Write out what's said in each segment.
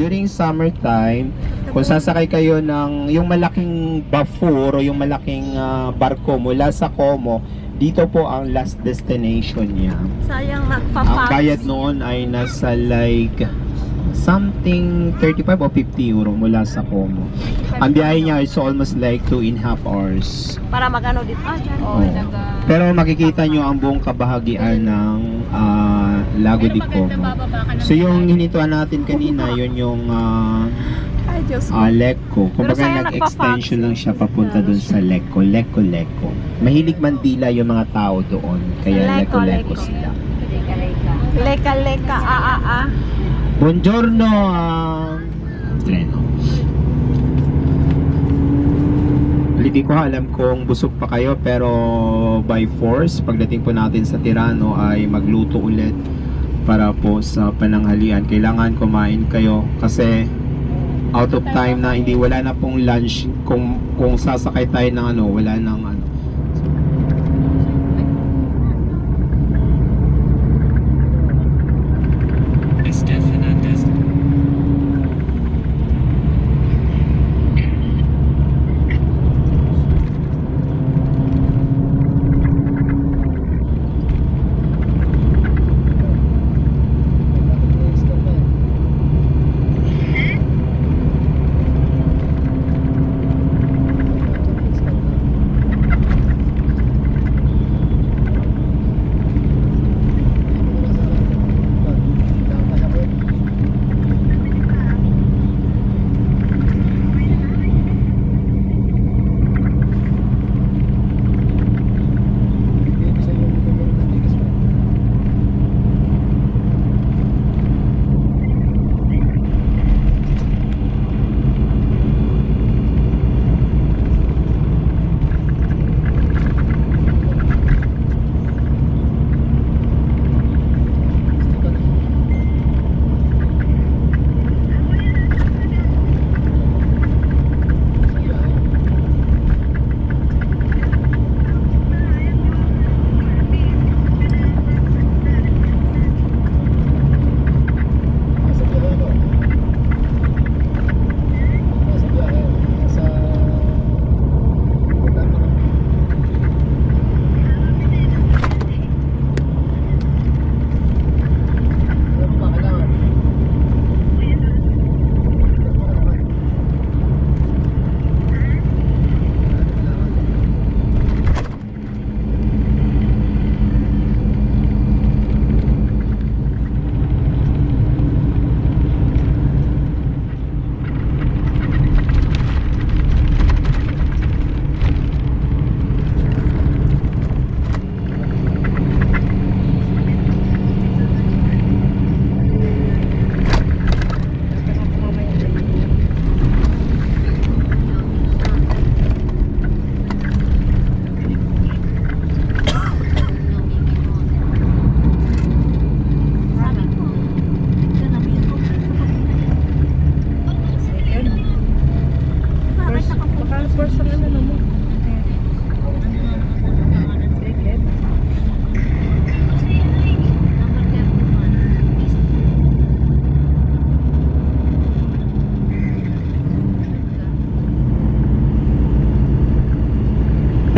during summertime, kung sasakay kayo ng yung malaking bafur o yung malaking barko mula sa Como, dito po ang last destination niya. Sayang Ang magpapags. bayad noon ay nasa like something 35 o 50 euro mula sa Como. Ang biyahe niya is almost like 2.5 hours. Para magano dito. Dyan. Oh. Pero makikita nyo ang buong kabahagian ng Lago di Como. So yung hinintuan natin kanina, yun yung Ay, Diyos ko. Lecco. Kumbaga sayang nag-extension lang siya papunta dun sa Lecco. Lecco. Mahilig Mandila yung mga tao doon. Kaya Lecco sila. Leka, Buongiorno, treno. Hindi ko alam kung busog pa kayo, pero by force, pagdating po natin sa Tirano ay magluto ulit para po sa pananghalian. Kailangan kumain kayo kasi out of time na, hindi, wala na pong lunch. Kung sasakay tayo ng wala nang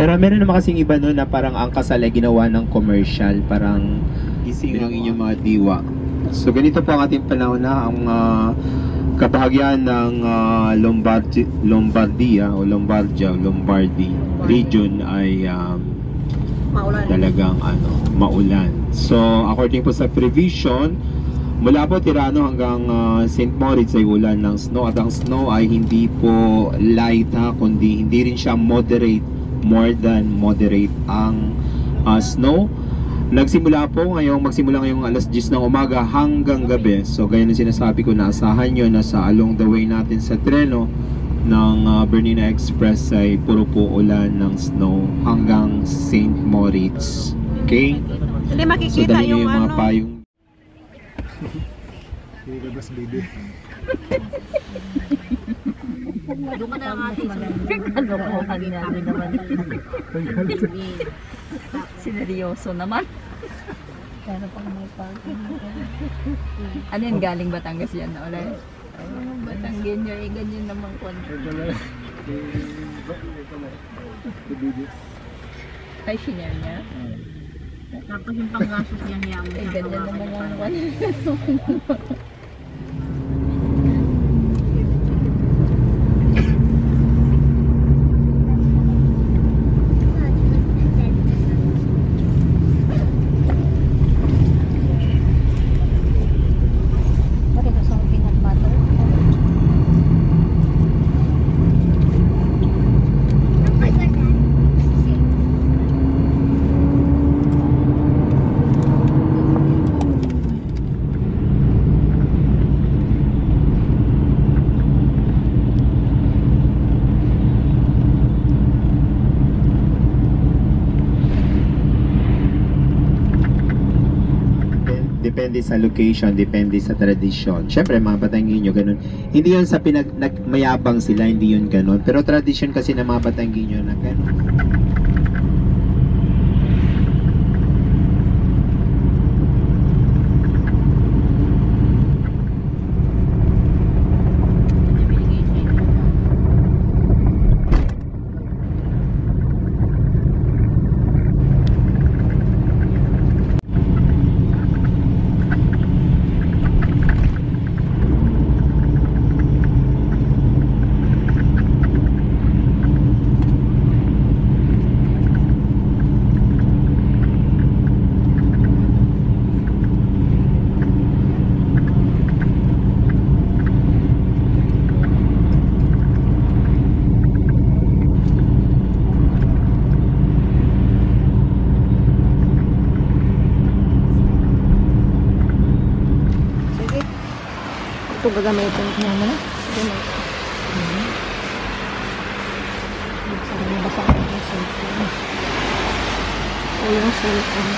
Pero meron naman kasing iba nun na parang ang kasal ay ginawa ng commercial, parang gising ang inyong mga diwa. So ganito po ang ating panahon na ang kabahagian ng Lombardy region ay Maulan. talagang maulan. So according po sa prevision, mula po Tirano hanggang St. Moritz ay ulan ng snow, at ang snow ay hindi po light kundi hindi rin siya moderate, more than moderate ang snow. Magsimula ngayong alas 10 ng umaga hanggang gabi. So gaya ng sinasabi ko, naasahan nyo na sa along the way natin sa treno ng Bernina Express ay puro po ulan ng snow hanggang St. Moritz. Okay? Hindi So makikita dali nyo yung yung mga payong. Doon ka na ang ating ano ko kanina naman. Sineryoso naman. Pero pang may parking. Ano yan, galing Batangas yan ulit? Batanggen nyo, ganyan naman kwento. Ay, sinare niya? Tapos yung panggasos niyang yaman. Ganyan naman ang kwento. Depende sa location, depende sa tradisyon. Siyempre, mga Batangueño, ganun. Hindi yun sa mayabang sila, hindi yun ganun. Pero tradisyon kasi ng mga Batangueño na ganun. Ito gagamitin niya mo na. Basa ko yung cellphone. O yung cellphone.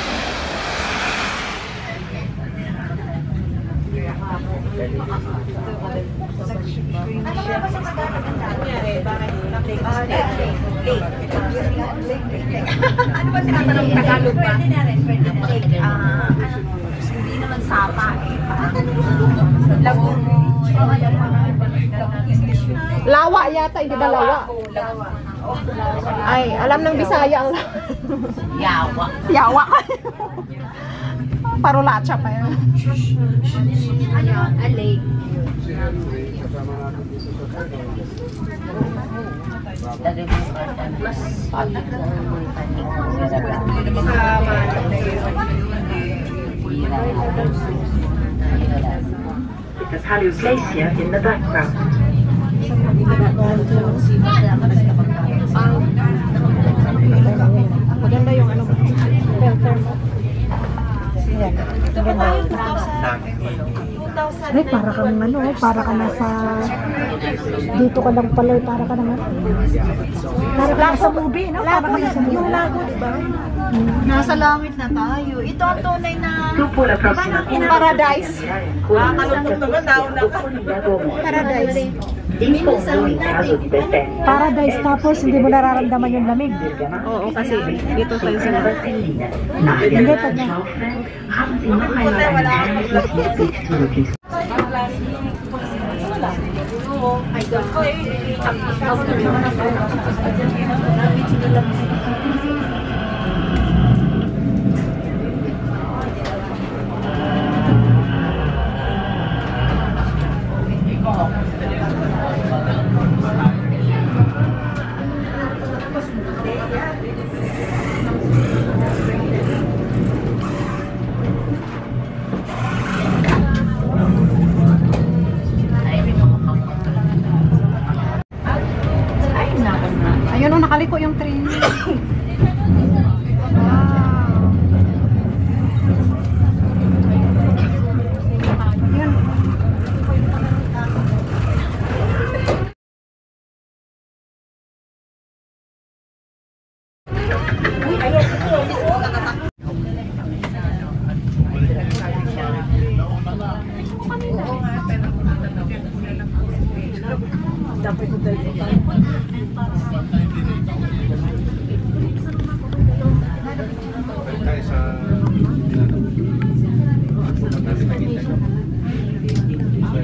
Ano ba tinatanong Tagalog ba? Hindi naman sapa eh. Lagun. Lawa yata, hindi ba lawa? Ay, alam ng Bisaya ang Yawa. yawa. Parulacha pa yan. Ayun, alay. Because Halu Glacier in the background. Maganda yung ano, filter mo. Yan. Maganda. Ay, para kang ano, para ka nasa, dito ka lang pala, para ka naman. Para ka nasa movie, no? Para ka nasa movie. Yung lago, di ba? Nasa langit na tayo. Ito ang tunay na Tupol approximately In paradise. Paradise. Paradise, tapos hindi mo nararamdaman yung lamig. Oo, kasi dito tayo sa lamig. Hindi, pag na. Ayun o, nakaliko yung train.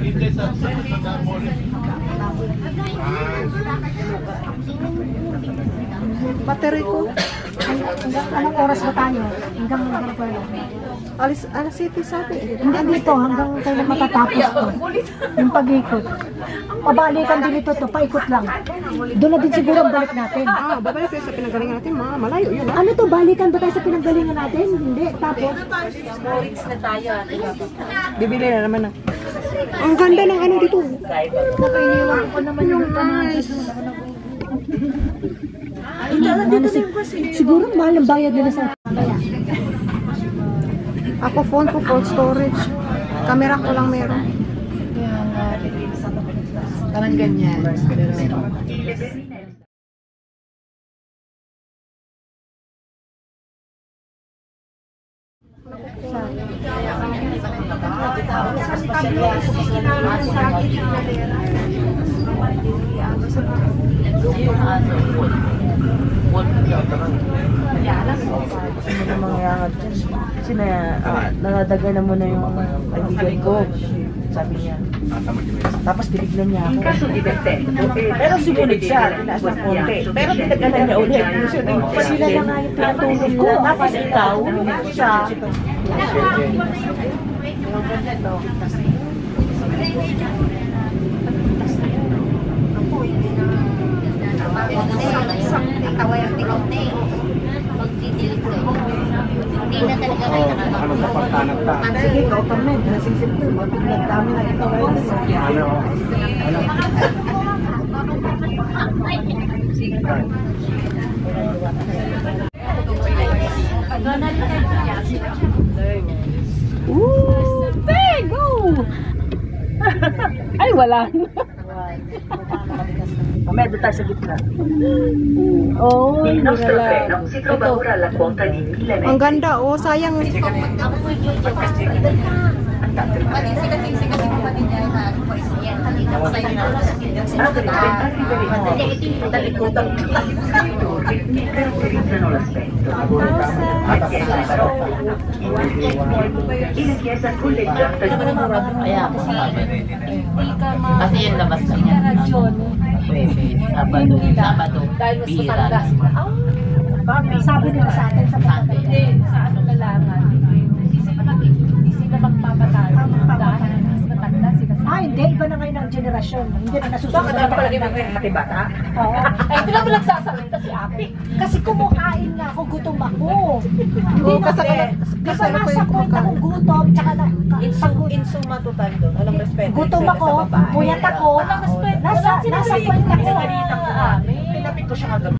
Ito sa Battery ko. Anong oras ba tayo? Hanggang pa lang. Alas 7 sabi. Hanggang dito, hanggang kailan matatapos to. Yung pag-ikot. Pabalikan din ito to, paikot lang. Doon na din siguro ang balik natin. Babalik tayo sa pinagalingan natin. Malayo yun. Ano to, balikan ba tayo sa pinanggalingan natin? Hindi, tapos. Bibili na naman na. Ang ganda ng ano dito. Nakainiwan ko naman yung nice. Siguro mahal ang bayad nila sa... Ako phone ko, full storage. Camera ko lang meron. Parang ganyan. Ano mangyayari dyan? Kasi nanadaga na muna yung kaibigan ko. Sabi niya. Tapos tinignan niya In ako. caso di defetto Pero sumunod siya, tinaas ng konti. Pero tinagalan niya ulit. Sila na nga yung pinatulog ko. Tapos ikaw, siya. Sige, ikaw pa men. Nasisip ko yung mabiglang dami na ikaw. Go! Ay, wala. Mamaya doon tayo sa gitna. Oh, Il nostro treno si trova ora alla quota di 1000 Ang metri. ganda, oh. Sayang. Mi caratterizzano l'aspetto. La barocca, in chiesa colleggiata di Kaya ako kasi yung labas na yan. Sabado, bihira lang. Sabi nila sa atin sa Sunday. Sa ano na lang, hindi sila magpapatalo. Dahil mas matanda sila. hindi. Iba na ngayon ang generasyon. Hindi na nasusunod. bata? Oo. Ay, hindi naman nagsasalita si Api. Kasi kumukain na ako, gutom ako. Hindi Oo, na kasama ko nasa yung point kumakain. akong gutom, tsaka na, Insuma total doon. Walang respeto. gutom ako, puyat ako, nasa point ako. Pinapit ko siya kagabi.